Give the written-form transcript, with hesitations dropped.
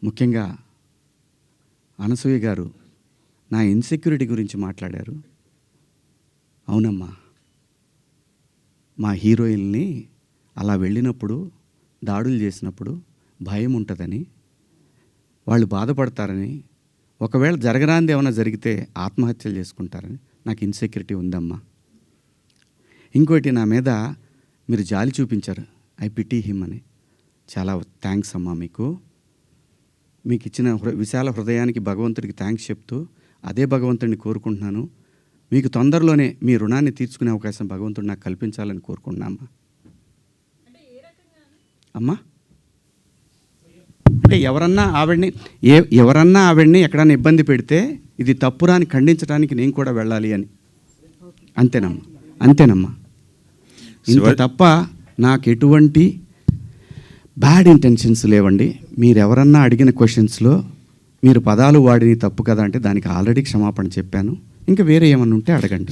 ముఖ్యంగా అనసూయ గారు నా ఇన్సెక్యూరిటీ గురించి మాట్లాడారు. అవునమ్మా, మా హీరోయిన్ని అలా వెళ్ళినప్పుడు దాడులు చేసినప్పుడు భయం ఉంటుందని, వాళ్ళు బాధపడతారని, ఒకవేళ జరగరాంది ఏమైనా జరిగితే ఆత్మహత్యలు చేసుకుంటారని నాకు ఇన్సెక్యూరిటీ ఉందమ్మా. ఇంకోటి, నా మీద మీరు జాలి చూపించారు, ఐ పిటీ హిమ్ అని. చాలా థ్యాంక్స్ అమ్మా. మీకు ఇచ్చిన విశాల హృదయానికి భగవంతుడికి థ్యాంక్స్ చెప్తూ అదే భగవంతుడిని కోరుకుంటున్నాను. మీకు తొందరలోనే మీ రుణాన్ని తీర్చుకునే అవకాశం భగవంతుడు నాకు కల్పించాలని కోరుకుంటున్నామ్మా. అమ్మా, అంటే ఎవరన్నా ఆవిడ్ని ఎక్కడన్నా ఇబ్బంది పెడితే ఇది తప్పురా అని ఖండించడానికి నేను కూడా వెళ్ళాలి అని. అంతేనమ్మా. ఇంత తప్ప నాకు ఎటువంటి బ్యాడ్ ఇంటెన్షన్స్ లేవండి. మీరెవరన్నా అడిగిన క్వశ్చన్స్లో మీరు పదాలు వాడిని తప్పు కదా అంటే దానికి ఆల్రెడీ క్షమాపణ చెప్పాను. ఇంకా వేరే ఏమన్నా ఉంటే అడగండి.